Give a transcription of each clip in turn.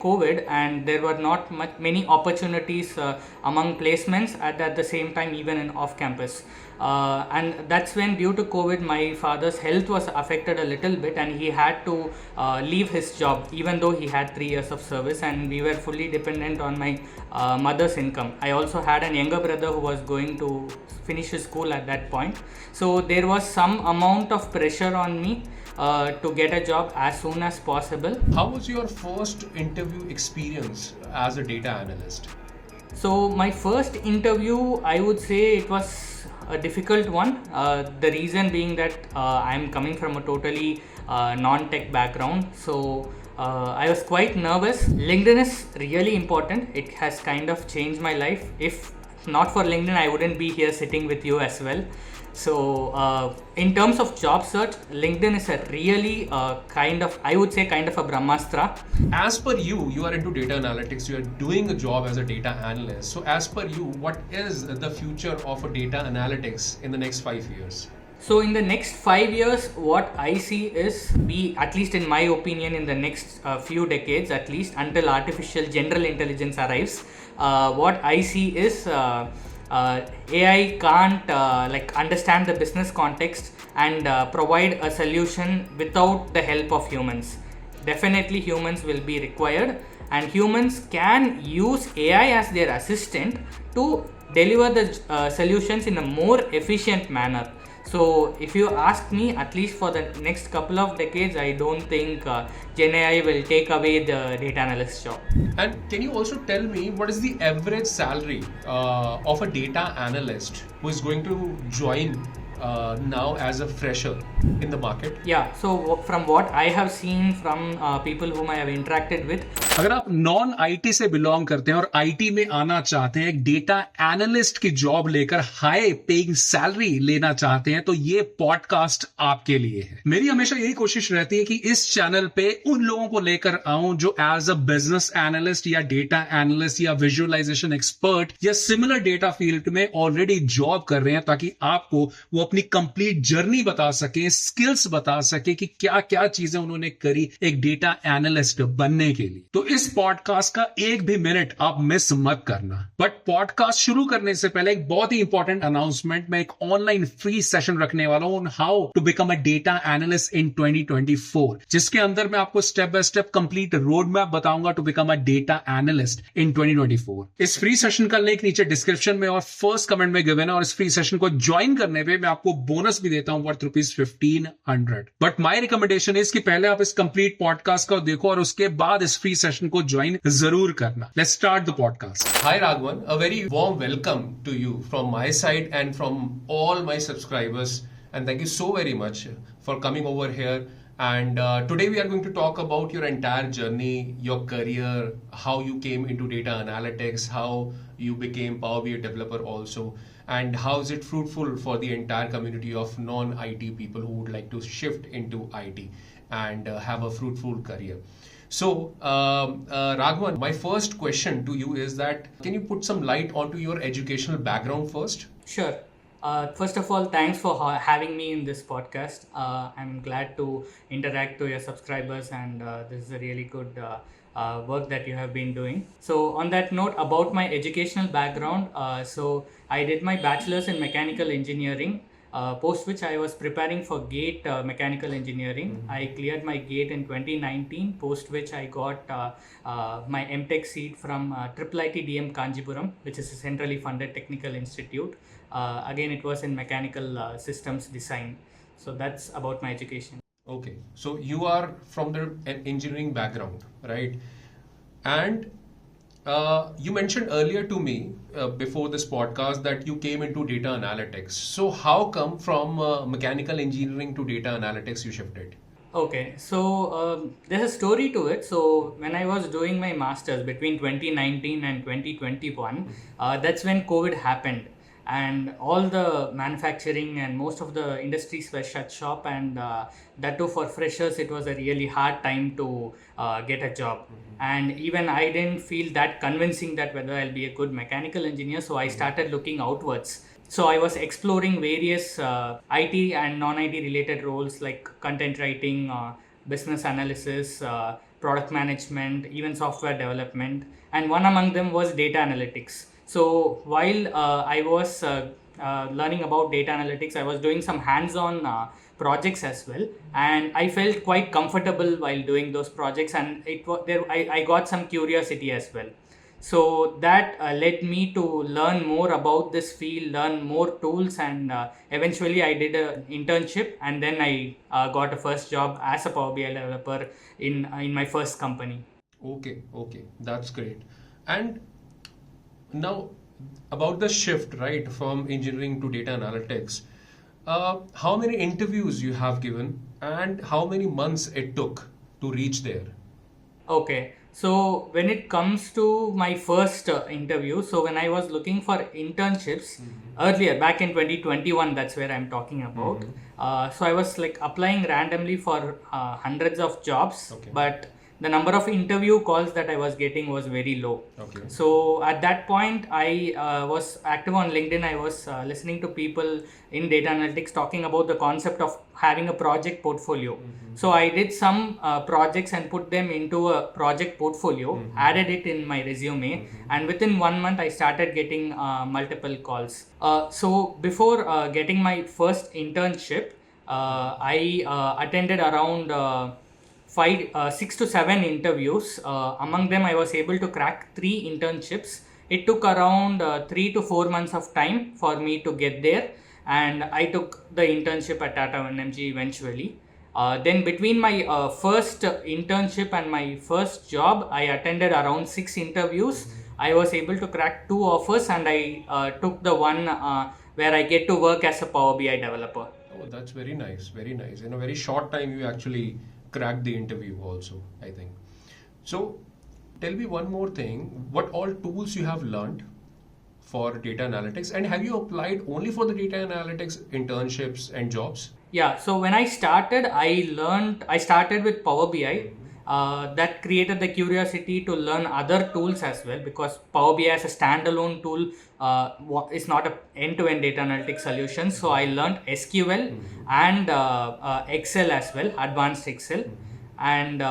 COVID, and there were not many opportunities among placements at the same time, even in off campus. And that's when, due to COVID, my father's health was affected a little bit, and he had to leave his job, even though he had 3 years of service, and we were fully dependent on my mother's income. I also had an younger brother who was going to finish his school at that point, so there was some amount of pressure on me to get a job as soon as possible. How was your first interview experience as a data analyst? So my first interview, I would say it was a difficult one. The reason being that I'm coming from a totally non-tech background, so I was quite nervous. LinkedIn is really important. It has kind of changed my life. If not for LinkedIn, I wouldn't be here sitting with you as well. So in terms of job search, LinkedIn is a really kind of a Brahmastra. As per you, you are into data analytics, you are doing a job as a data analyst. So as per you, what is the future of a data analytics in the next 5 years? So in the next 5 years, what I see is, at least in my opinion, in the next few decades, at least until artificial general intelligence arrives, what I see is AI can't understand the business context and provide a solution without the help of humans. Definitely humans will be required, and humans can use AI as their assistant to deliver the solutions in a more efficient manner. So if you ask me, at least for the next couple of decades, I don't think Gen AI will take away the data analyst job. And can you also tell me what is the average salary of a data analyst who is going to join now as a fresher in the market? Yeah, so from what I have seen from people whom I have interacted with, अगर आप non IT से belong करते हैं और IT में आना चाहते हैं, एक डेटा एनालिस्ट की जॉब लेकर हाई पेइंग सैलरी लेना चाहते हैं, तो ये पॉडकास्ट आपके लिए है। मेरी हमेशा यही कोशिश रहती है कि इस चैनल पे उन लोगों को लेकर आऊं जो एज अ बिजनेस एनालिस्ट या डेटा एनालिस्ट या विजुअलाइजेशन एक्सपर्ट या सिमिलर डेटा फील्ड में ऑलरेडी जॉब कर रहे हैं, ताकि आपको वो अपनी कंप्लीट जर्नी बता सके, स्किल्स बता सके कि क्या क्या चीजें उन्होंने करी एक डेटा एनालिस्ट बनने के लिए। तो इस पॉडकास्ट का एक भी मिनट आप मिस मत करना। बट पॉडकास्ट शुरू करने से पहले एक बहुत ही इंपॉर्टेंट अनाउंसमेंट, मैं एक ऑनलाइन फ्री सेशन रखने वाला हूं, how to become a data analyst in 2024, जिसके अंदर मैं आपको step by step complete road map बताऊंगा to become a data analyst in 2024। इस फ्री सेशन का लिंक नीचे डिस्क्रिप्शन में और फर्स्ट कमेंट में गिवन है, और इस फ्री सेशन को ज्वाइन करने पे मैं आपको बोनस भी देता हूं worth ₹1500। But my recommendation is कि पहले आप इस कंप्लीट पॉडकास्ट को देखो और उसके बाद इस फ्री सेशन को ज्वाइन जरूर करना। Let's start the podcast. Hi Raghavan, a very warm welcome to you from my side and from all my subscribers, and thank you so very much for coming over here. And today we are going to talk about your entire journey, your career, how you came into data analytics, how you became Power BI developer also, and how is it fruitful for the entire community of non-IT people who would like to shift into IT and have a fruitful career. So, Raghavan, my first question to you is that, can you put some light onto your educational background first? Sure. First of all, thanks for having me in this podcast. I'm glad to interact to your subscribers, and this is a really good work that you have been doing. So on that note, about my educational background, so I did my bachelor's in mechanical engineering, post which I was preparing for GATE mechanical engineering. I cleared my GATE in 2019, post which I got my MTech seat from IIT DM Kanjipuram, which is a centrally funded technical institute. Again, it was in mechanical systems design. So that's about my education. Okay, so you are from the engineering background, right? And you mentioned earlier to me before this podcast that you came into data analytics. So how come from mechanical engineering to data analytics you shifted? Okay, so there's a story to it. So when I was doing my master's between 2019 and 2021, that's when COVID happened. And all the manufacturing and most of the industries were shut shop, and that too for freshers it was a really hard time to get a job. And even I didn't feel that convincing that whether I'll be a good mechanical engineer, so I started looking outwards. So I was exploring various IT and non-IT related roles like content writing, business analysis, product management, even software development, and one among them was data analytics. So while I was learning about data analytics, I was doing some hands-on projects as well, and I felt quite comfortable while doing those projects, and it was there. I got some curiosity as well. So that led me to learn more about this field, learn more tools, and eventually I did an internship, and then I got a first job as a Power BI developer in my first company. Okay, okay, that's great. And now, about the shift, right, from engineering to data analytics, how many interviews you have given and how many months it took to reach there? Okay, so when it comes to my first interview, so when I was looking for internships earlier, back in 2021, that's where I'm talking about. So I was like applying randomly for hundreds of jobs, Okay. but the number of interview calls that I was getting was very low. Okay. So at that point, I was active on LinkedIn. I was listening to people in data analytics talking about the concept of having a project portfolio. So I did some projects and put them into a project portfolio, added it in my resume, and within 1 month I started getting multiple calls. So before getting my first internship, I attended around 6 to 7 interviews. Among them, I was able to crack 3 internships. It took around 3 to 4 months of time for me to get there, and I took the internship at Tata 1mg eventually. Then between my first internship and my first job, I attended around 6 interviews. I was able to crack 2 offers, and I took the one where I get to work as a Power BI developer. Oh, that's very nice, very nice. In a very short time, you actually cracked the interview also, I think. So, tell me one more thing. What all tools you have learned for data analytics, and have you applied only for the data analytics internships and jobs? Yeah, so when I started, I started with Power BI. That created the curiosity to learn other tools as well, because Power BI as a standalone tool is not a end-to-end data analytics solution. So I learned SQL and Excel as well, advanced Excel. And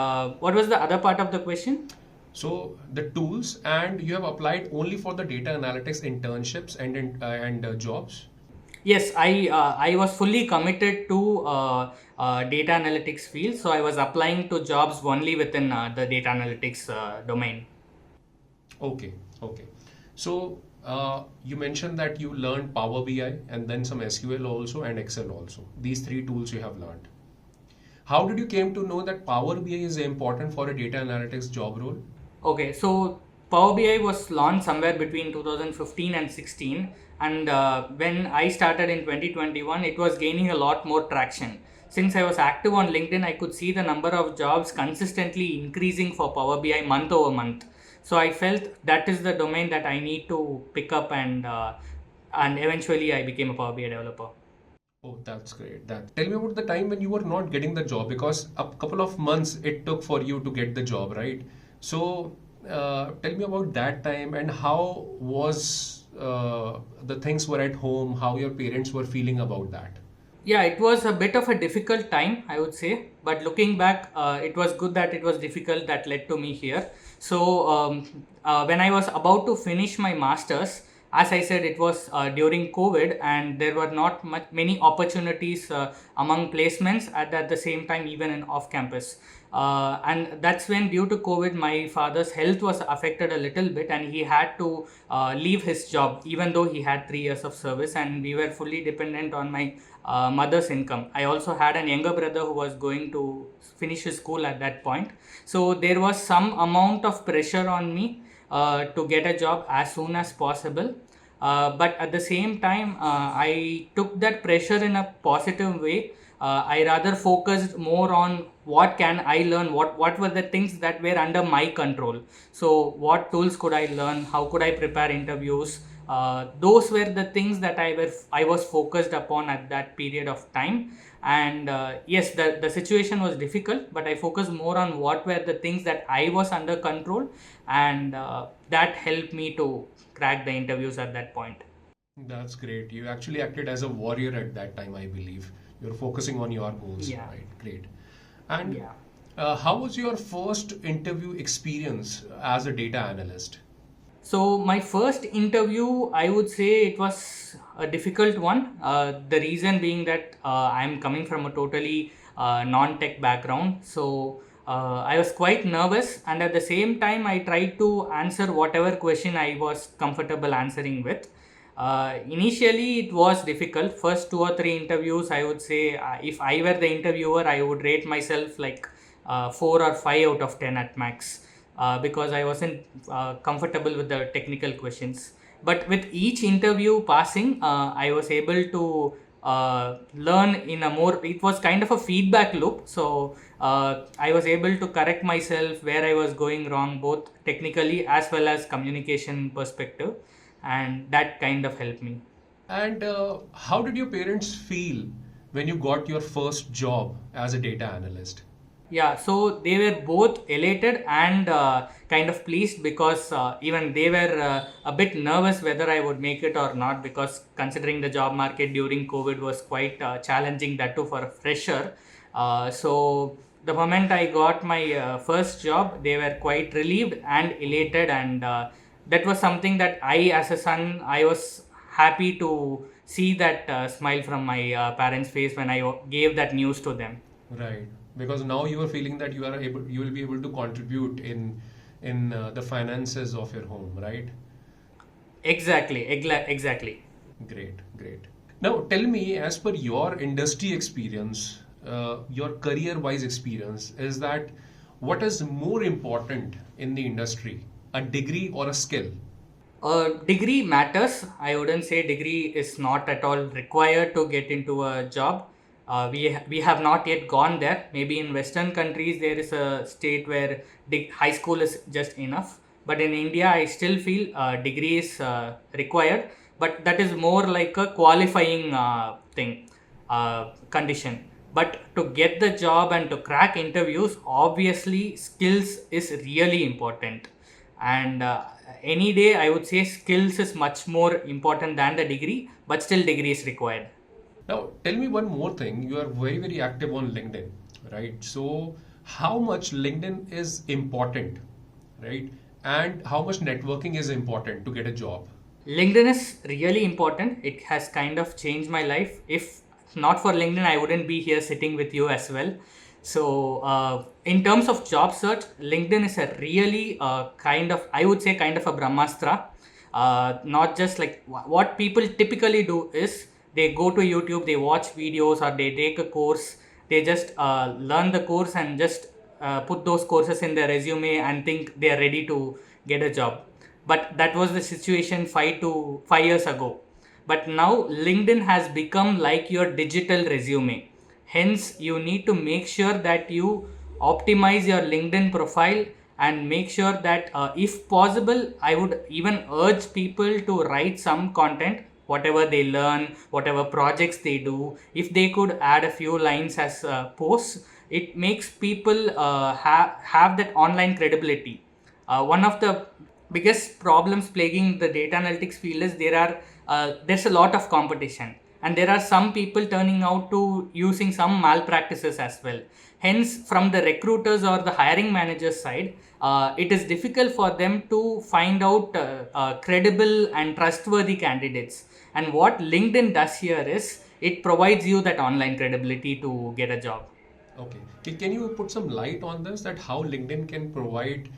what was the other part of the question? So the tools, and you have applied only for the data analytics internships and jobs. Yes, I was fully committed to data analytics field, so I was applying to jobs only within the data analytics domain. Okay, okay. So you mentioned that you learned Power BI and then some SQL also and Excel also. These three tools you have learned. How did you came to know that Power BI is important for a data analytics job role? Okay, so Power BI was launched somewhere between 2015 and 16, and when I started in 2021, it was gaining a lot more traction. Since I was active on LinkedIn, I could see the number of jobs consistently increasing for Power BI month over month. So I felt that is the domain that I need to pick up, and eventually I became a Power BI developer. Oh, that's great. That tell me about the time when you were not getting the job, because a couple of months it took for you to get the job, right? So tell me about that time and how was the things were at home, how your parents were feeling about that. Yeah, it was a bit of a difficult time, I would say. But looking back, it was good that it was difficult that led to me here. So, when I was about to finish my master's, as I said, it was during COVID, and there were not many opportunities among placements at the same time, even in off campus. And that's when, due to COVID, my father's health was affected a little bit, and he had to leave his job, even though he had 3 years of service, and we were fully dependent on my mother's income. I also had an younger brother who was going to finish his school at that point. So there was some amount of pressure on me to get a job as soon as possible. But at the same time, I took that pressure in a positive way. I rather focused more on what can I learn, what were the things that were under my control. So what tools could I learn, how could I prepare interviews. Those were the things that I was focused upon at that period of time. And yes, the situation was difficult, but I focused more on what were the things that I was under control, and that helped me to crack the interviews at that point. That's great. You actually acted as a warrior at that time, I believe. You're focusing on your goals, Yeah. right? Great. And Yeah. How was your first interview experience as a data analyst? So my first interview, I would say it was a difficult one. The reason being that I'm coming from a totally non-tech background, so I was quite nervous, and at the same time, I tried to answer whatever question I was comfortable answering with. Initially, it was difficult. First 2 or 3 interviews, I would say, if I were the interviewer, I would rate myself like 4 or 5 out of 10 at max, because I wasn't comfortable with the technical questions. But with each interview passing, I was able to learn in a more, it was kind of a feedback loop. So I was able to correct myself where I was going wrong, both technically as well as communication perspective. And that kind of helped me. And how did your parents feel when you got your first job as a data analyst? Yeah, so they were both elated and kind of pleased, because even they were a bit nervous whether I would make it or not, because considering the job market during COVID was quite challenging, that too for a fresher. So the moment I got my first job, they were quite relieved and elated, and that was something that I, as a son, I was happy to see that smile from my parents' face when I gave that news to them. Right, because now you are feeling that you will be able to contribute in the finances of your home, right? Exactly. Great, great. Now tell me, as per your industry experience, your career-wise experience, is that what is more important in the industry, a degree or a skill? Degree matters. I wouldn't say degree is not at all required to get into a job. We have not yet gone there. Maybe in Western countries there is a state where high school is just enough. But in India, I still feel degree is required. But that is more like a qualifying condition. But to get the job and to crack interviews, obviously skills is really important. And any day, I would say skills is much more important than the degree, but still degree is required. Now, tell me one more thing. You are very, very active on LinkedIn, right? So, how much LinkedIn is important, right? And how much networking is important to get a job? LinkedIn is really important. It has kind of changed my life. If not for LinkedIn, I wouldn't be here sitting with you as well. So, in terms of job search, LinkedIn is a really I would say, kind of a Brahmastra. Not just like what people typically do is they go to YouTube, they watch videos, or they take a course. They just learn the course and just put those courses in their resume and think they are ready to get a job. But that was the situation 5 years ago. But now LinkedIn has become like your digital resume. Hence, you need to make sure that you optimize your LinkedIn profile and make sure that, if possible, I would even urge people to write some content, whatever they learn, whatever projects they do. If they could add a few lines as posts, it makes people have that online credibility. One of the biggest problems plaguing the data analytics field is there's a lot of competition, and there are some people turning out to using some malpractices as well. Hence, from the recruiters or the hiring managers side, it is difficult for them to find out credible and trustworthy candidates. And what LinkedIn does here is it provides you that online credibility to get a job. Okay. Can you put some light on this, that how LinkedIn can provide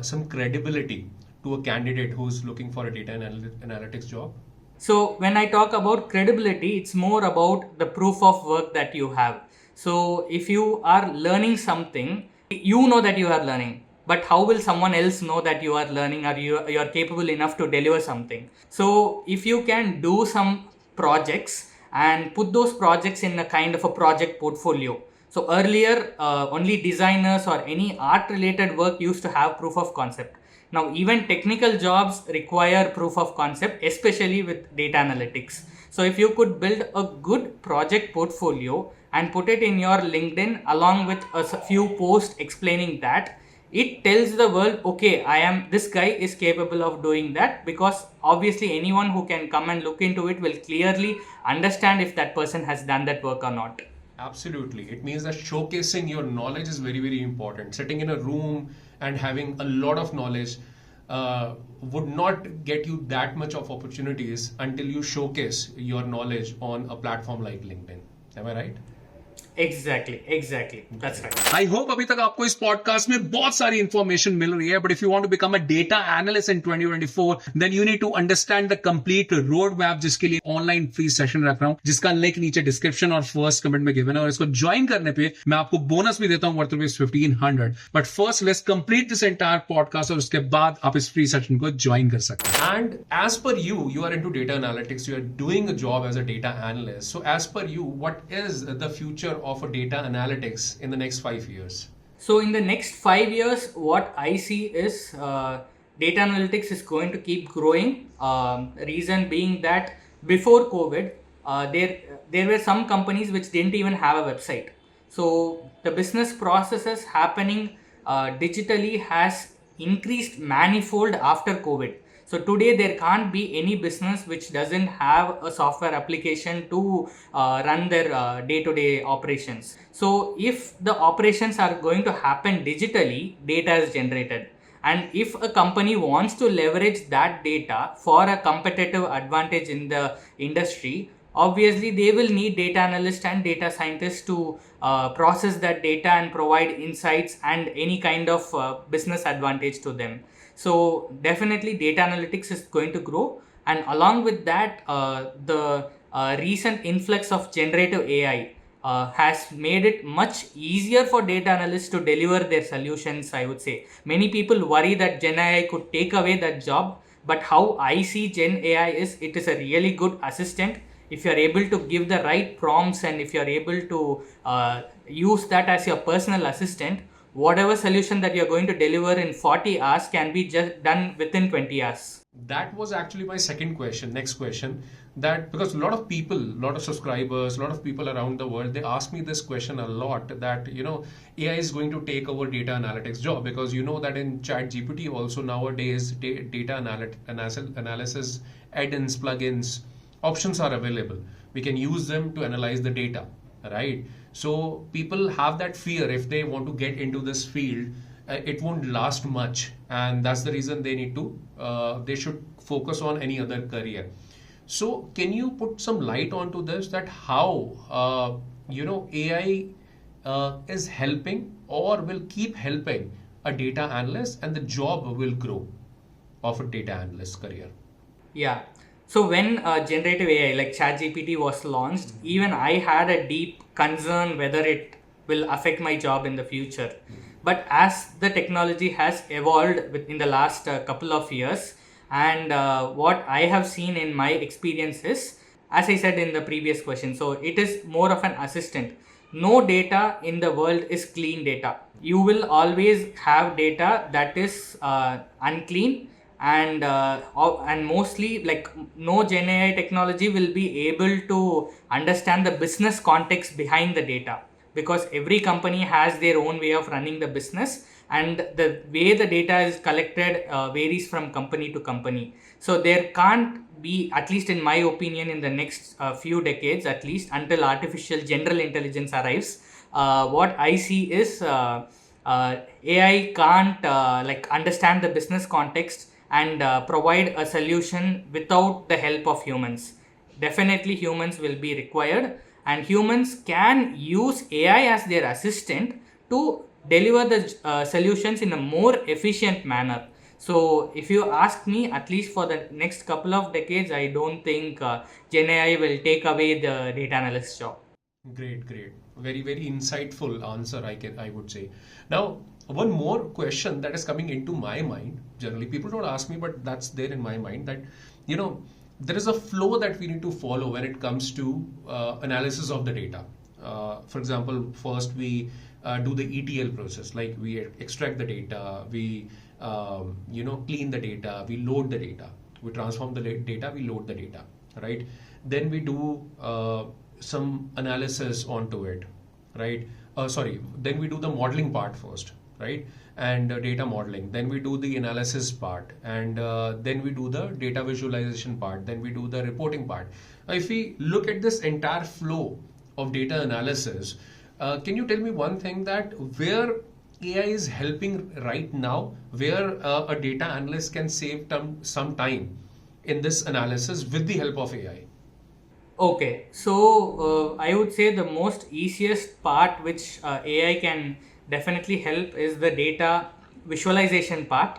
some credibility to a candidate who's looking for a data analytics job? So when I talk about credibility, it's more about the proof of work that you have. So if you are learning something, you know that you are learning. But how will someone else know that you are learning, or you are capable enough to deliver something? So if you can do some projects and put those projects in a kind of a project portfolio. So earlier, only designers or any art related work used to have proof of concept. Now, even technical jobs require proof of concept, especially with data analytics. So, if you could build a good project portfolio and put it in your LinkedIn along with a few posts explaining that, it tells the world, okay, this guy is capable of doing that, because obviously anyone who can come and look into it will clearly understand if that person has done that work or not. Absolutely. It means that showcasing your knowledge is very, very important. Sitting in a room and having a lot of knowledge would not get you that much of opportunities until you showcase your knowledge on a platform like LinkedIn. Am I right? Exactly. That's right. I hope अभी तक आपको इस podcast में बहुत सारी information मिल रही है, but if you want to become a data analyst in 2024 then you need to understand the complete road map, जिसके लिए ऑनलाइन फ्री सेशन रख रहा हूं, जिसका लिंक नीचे डिस्क्रिप्शन और फर्स्ट कमेंट में गिवन है, और इसको ज्वाइन करने पे मैं आपको बोनस भी देता हूं worth rupees 1500. But first let's complete this entire podcast, और उसके बाद आप इस फ्री सेशन को ज्वाइन कर सकते हैं. And as per you, you are into data analytics, you are doing a job as a data analyst. So as per you, what is the future of a data analytics in the next 5 years? So in the next 5 years, what I see is data analytics is going to keep growing. Reason being that before COVID, there were some companies which didn't even have a website. So the business processes happening digitally has increased manifold after COVID. So today there can't be any business which doesn't have a software application to run their day-to-day operations. So if the operations are going to happen digitally, data is generated. And if a company wants to leverage that data for a competitive advantage in the industry, obviously they will need data analysts and data scientists to process that data and provide insights and any kind of business advantage to them. So definitely data analytics is going to grow, and along with that the recent influx of generative AI has made it much easier for data analysts to deliver their solutions. I would say many people worry that Gen AI could take away that job, but how I see Gen AI is, it is a really good assistant. If you are able to give the right prompts, and if you are able to use that as your personal assistant, whatever solution that you're going to deliver in 40 hours can be just done within 20 hours. That was actually my second question, next question. That because a lot of people, a lot of subscribers, a lot of people around the world, they ask me this question a lot, that AI is going to take over data analytics job, because that in chat GPT also nowadays data analysis add-ins, plugins, options are available. We can use them to analyze the data, right? So people have that fear, if they want to get into this field, it won't last much, and that's the reason they need to they should focus on any other career. So can you put some light onto this, that how AI is helping or will keep helping a data analyst, and the job will grow of a data analyst career? Yeah. So when generative AI like ChatGPT was launched, even I had a deep concern whether it will affect my job in the future. But as the technology has evolved in the last couple of years, and what I have seen in my experience is, as I said in the previous question, so it is more of an assistant. No data in the world is clean data. You will always have data that is unclean, and mostly like no Gen AI technology will be able to understand the business context behind the data, because every company has their own way of running the business, and the way the data is collected varies from company to company. So there can't be, at least in my opinion, in the next few decades, at least until artificial general intelligence arrives, what I see is AI can't like understand the business context and provide a solution without the help of humans. Definitely humans will be required, and humans can use AI as their assistant to deliver the solutions in a more efficient manner. So if you ask me, at least for the next couple of decades, I don't think Gen AI will take away the data analyst job. Great. Very, very insightful answer, I would say. Now, one more question that is coming into my mind. Generally, people don't ask me, but that's there in my mind, that, there is a flow that we need to follow when it comes to analysis of the data. For example, first we do the ETL process, like we extract the data, we clean the data, we load the data, we transform the data, we load the data, right? Then we do some analysis onto it, right? Then we do the modeling part first, right? And data modeling. Then we do the analysis part, and then we do the data visualization part. Then we do the reporting part. Now, if we look at this entire flow of data analysis. Can you tell me one thing, that where AI is helping right now, where a data analyst can save some time in this analysis with the help of AI? Okay, so I would say the most easiest part which AI can definitely help is the data visualization part.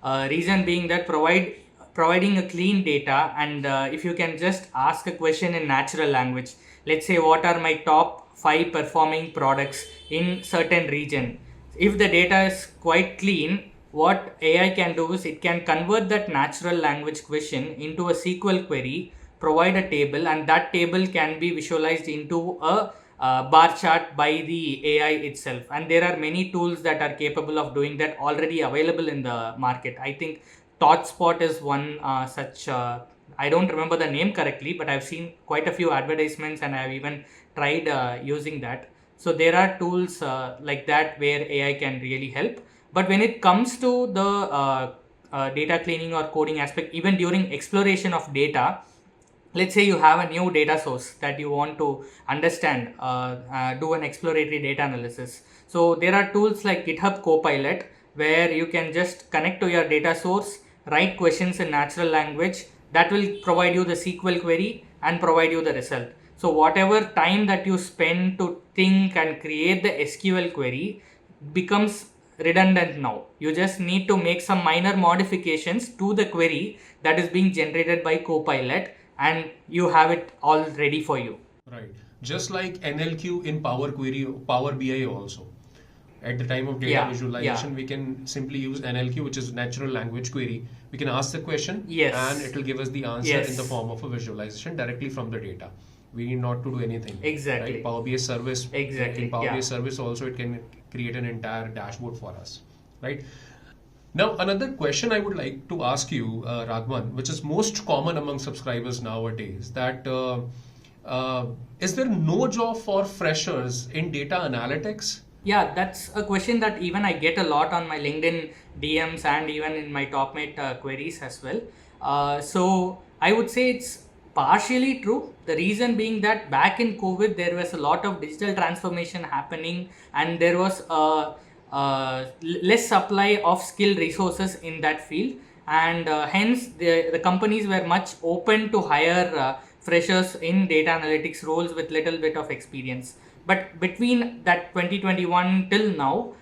Reason being that providing a clean data, and if you can just ask a question in natural language, let's say what are my top 5 performing products in certain region. If the data is quite clean, what AI can do is it can convert that natural language question into a SQL query, provide a table, and that table can be visualized into a bar chart by the AI itself. And there are many tools that are capable of doing that already available in the market. I think ThoughtSpot is one such. I don't remember the name correctly, but I've seen quite a few advertisements and I've even tried using that. So there are tools like that where AI can really help. But when it comes to the data cleaning or coding aspect, even during exploration of data, let's say you have a new data source that you want to understand, do an exploratory data analysis. So there are tools like GitHub Copilot where you can just connect to your data source, write questions in natural language, that will provide you the SQL query and provide you the result. So whatever time that you spend to think and create the SQL query becomes redundant now. You just need to make some minor modifications to the query that is being generated by Copilot, and you have it all ready for you. Right. Just like NLQ in Power Query, Power BI also. At the time of data visualization, we can simply use NLQ, which is natural language query. We can ask the question, and it will give us the answer in the form of a visualization directly from the data. We need not to do anything. Exactly. Right? Power BI service. Exactly. In Power BI service also, it can create an entire dashboard for us. Right. Now, another question I would like to ask you, Raghwan, which is most common among subscribers nowadays, that is there no job for freshers in data analytics? Yeah, that's a question that even I get a lot on my LinkedIn DMs and even in my TopMate queries as well. So I would say it's partially true. The reason being that back in COVID, there was a lot of digital transformation happening, and there was less supply of skilled resources in that field, and hence the companies were much open to hire freshers in data analytics roles with little bit of experience. But between that 2021 till now,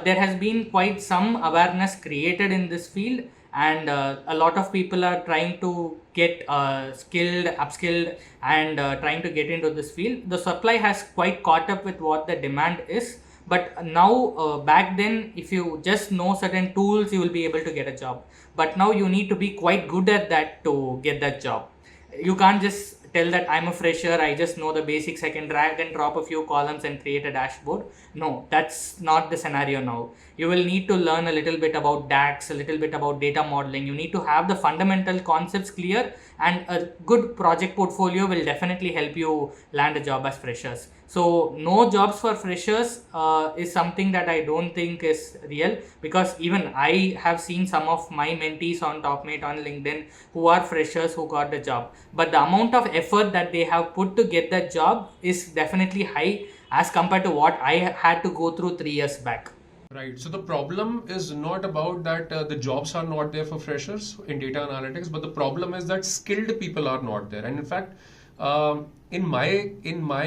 there has been quite some awareness created in this field, and a lot of people are trying to get skilled, upskilled, and trying to get into this field. The supply has quite caught up with what the demand is. But now, back then, if you just know certain tools, you will be able to get a job. But now you need to be quite good at that to get that job. You can't just tell that I'm a fresher, I just know the basics, I can drag and drop a few columns and create a dashboard. No, that's not the scenario now. You will need to learn a little bit about DAX, a little bit about data modeling. You need to have the fundamental concepts clear, and a good project portfolio will definitely help you land a job as freshers. So no jobs for freshers is something that I don't think is real, because even I have seen some of my mentees on TopMate on LinkedIn who are freshers who got the job. But the amount of effort that they have put to get that job is definitely high as compared to what I had to go through 3 years back. Right. So the problem is not about that the jobs are not there for freshers in data analytics, but the problem is that skilled people are not there. And in fact, in my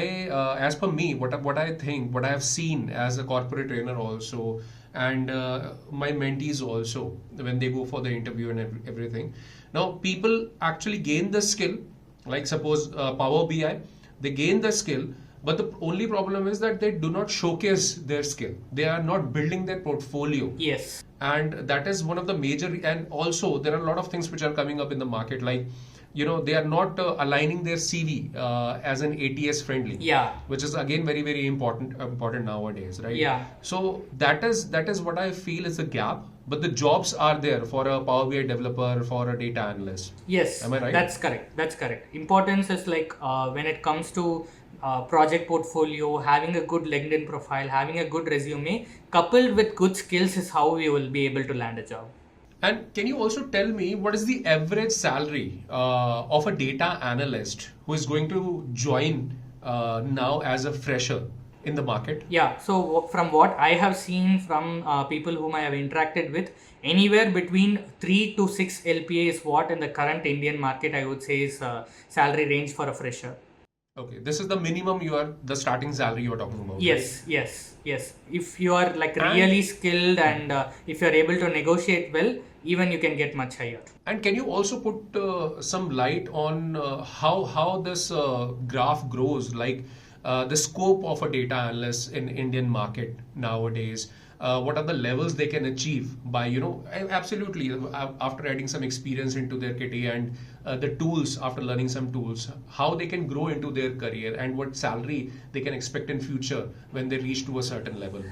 as per me, what I think, what I have seen as a corporate trainer also, and my mentees also, when they go for the interview and everything. Now, people actually gain the skill, like suppose Power BI, they gain the skill, but the only problem is that they do not showcase their skill. They are not building their portfolio. Yes. And that is one of the major, and also there are a lot of things which are coming up in the market, like, they are not aligning their CV as an ATS friendly. Yeah. Which is again very, very important nowadays, right? Yeah. So that is what I feel is a gap. But the jobs are there for a Power BI developer, for a data analyst. Yes. Am I right? That's correct. Importance is like when it comes to project portfolio, having a good LinkedIn profile, having a good resume, coupled with good skills is how we will be able to land a job. And can you also tell me what is the average salary of a data analyst who is going to join now as a fresher in the market? Yeah, so from what I have seen from people whom I have interacted with, anywhere between 3 to 6 LPA is what in the current Indian market I would say is salary range for a fresher. Okay, this is the minimum the starting salary you are talking about, right? Yes. If you are like And really skilled and if you are able to negotiate well, even you can get much higher. And can you also put some light on how this graph grows, like the scope of a data analyst in Indian market nowadays? What are the levels they can achieve by, absolutely, after adding some experience into their kitty and the tools, after learning some tools, how they can grow into their career and what salary they can expect in future when they reach to a certain level?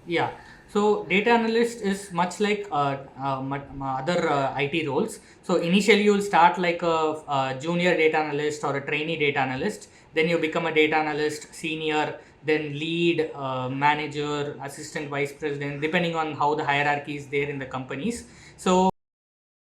Yeah. So data analyst is much like other IT roles. So initially you will start like a junior data analyst or a trainee data analyst. Then you become a data analyst, senior, then lead, manager, assistant vice president, depending on how the hierarchy is there in the companies. So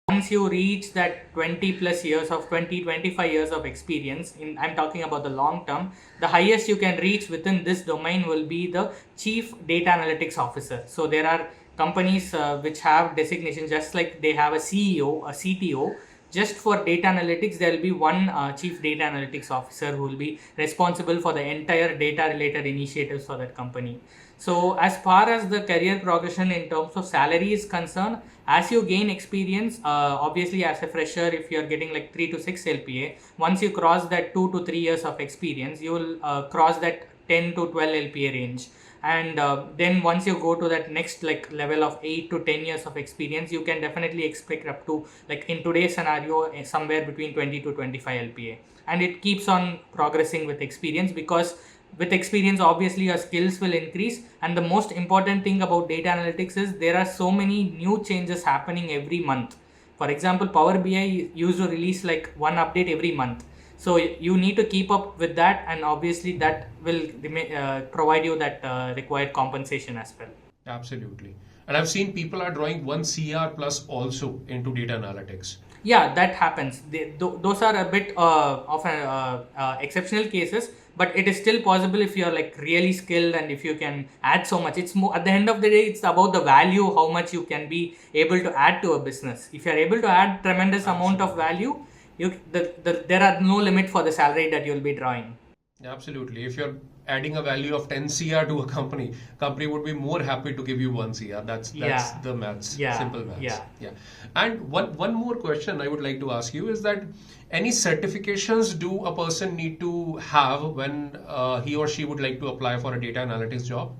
once you reach that 20 plus years of 25 years of experience I'm talking about the long term, the highest you can reach within this domain will be the chief data analytics officer. So there are companies which have designations just like they have a CEO, a CTO. Just for data analytics, there will be one chief data analytics officer who will be responsible for the entire data related initiatives for that company. So as far as the career progression in terms of salary is concerned, as you gain experience, obviously as a fresher, if you are getting like 3 to 6 LPA, once you cross that 2 to 3 years of experience, you will cross that 10 to 12 LPA range. And then once you go to that next like level of 8 to 10 years of experience, you can definitely expect up to, like in today's scenario, somewhere between 20 to 25 LPA. And it keeps on progressing with experience, because with experience obviously your skills will increase. And the most important thing about data analytics is there are so many new changes happening every month. For example, Power BI used to release like one update every month. So you need to keep up with that, and obviously that will provide you that required compensation as well. Absolutely. And I've seen people are drawing 1 CR plus also into data analytics. Yeah, that happens. Those are a bit of exceptional cases, but it is still possible if you are like really skilled and if you can add so much. It's more, at the end of the day, it's about the value, how much you can be able to add to a business. If you are able to add tremendous amount of value, there are no limit for the salary that you'll be drawing. Absolutely. If you're adding a value of 10 CR to a company would be more happy to give you 1 CR. That's the maths, simple maths. Yeah. And one more question I would like to ask you is that any certifications do a person need to have when he or she would like to apply for a data analytics job?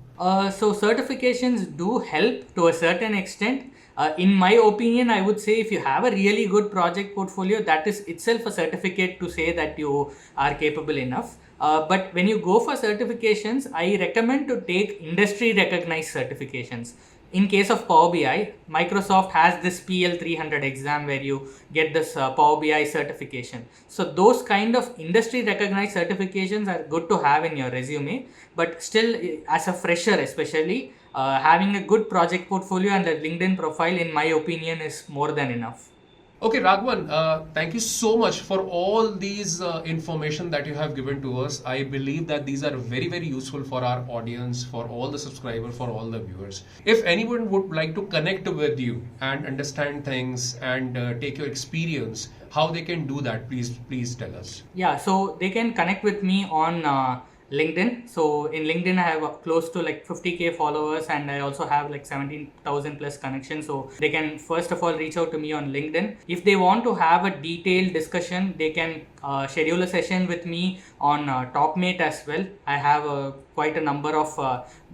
So certifications do help to a certain extent. In my opinion, I would say if you have a really good project portfolio, that is itself a certificate to say that you are capable enough. But when you go for certifications, I recommend to take industry recognized certifications. In case of Power BI, Microsoft has this PL300 exam where you get this Power BI certification. So those kind of industry recognized certifications are good to have in your resume. But still, as a fresher especially, having a good project portfolio and a LinkedIn profile, in my opinion, is more than enough. Okay, Raghavan, thank you so much for all these information that you have given to us. I believe that these are very, very useful for our audience, for all the subscribers, for all the viewers. If anyone would like to connect with you and understand things and take your experience, how they can do that, please tell us. Yeah, so they can connect with me on LinkedIn. So in LinkedIn, I have close to like 50k followers, and I also have like 17,000 plus connections. So they can first of all reach out to me on LinkedIn. If they want to have a detailed discussion, they can schedule a session with me on TopMate as well. I have quite a number of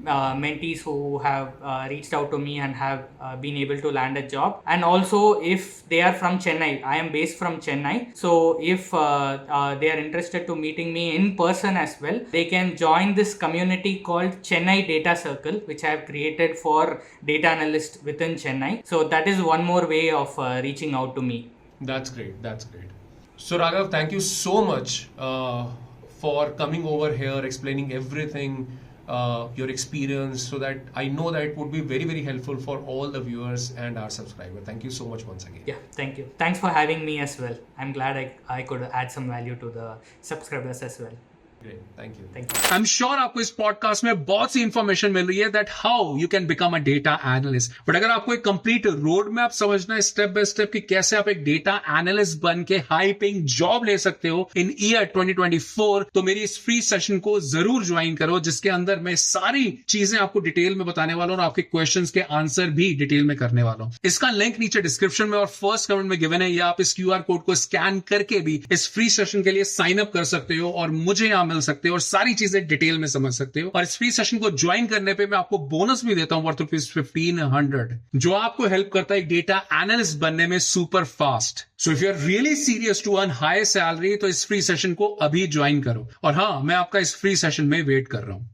mentees who have reached out to me and have been able to land a job. And also, if they are from Chennai, I am based from Chennai. So if they are interested to meeting me in person as well, they can join this community called Chennai Data Circle, which I have created for data analysts within Chennai. So that is one more way of reaching out to me. That's great. That's great. So Raghav, thank you so much for coming over here, explaining everything, your experience, so that I know that it would be very, very helpful for all the viewers and our subscribers. Thank you so much once again. Yeah, thank you. Thanks for having me as well. I'm glad I could add some value to the subscribers as well. Great, thank you. Thank you. I am sure आपको इस podcast में बहुत सी information मिल रही है that how you can become a data analyst. But अगर आपको एक कंप्लीट रोड मैप समझना है स्टेप बाय स्टेप कि कैसे आप एक डेटा एनालिस्ट बन के हाई पेइंग जॉब ले सकते हो इन ईयर 2024, तो मेरी इस फ्री सेशन को जरूर ज्वाइन करो, जिसके अंदर मैं सारी चीजें आपको डिटेल में बताने वाला हूं और आपके क्वेश्चंस के आंसर भी डिटेल में करने वाला हूं। इसका लिंक नीचे डिस्क्रिप्शन में और फर्स्ट कमेंट में गिवन है, या आप इस क्यूआर कोड को स्कैन करके भी इस फ्री सेशन के लिए साइन अप कर सकते हो और मुझे यहां मिल सकते हो और सारी चीजें डिटेल में समझ सकते हो। और इस फ्री सेशन को ज्वाइन करने पे मैं आपको बोनस भी देता हूं वर्थ ₹1500, जो आपको हेल्प करता है एक डेटा एनालिस्ट बनने में super fast. So if you are really serious to earn high salary, तो इस फ्री सेशन को अभी ज्वाइन करो। और हाँ, मैं आपका इस फ्री सेशन में वेट कर रहा हूं।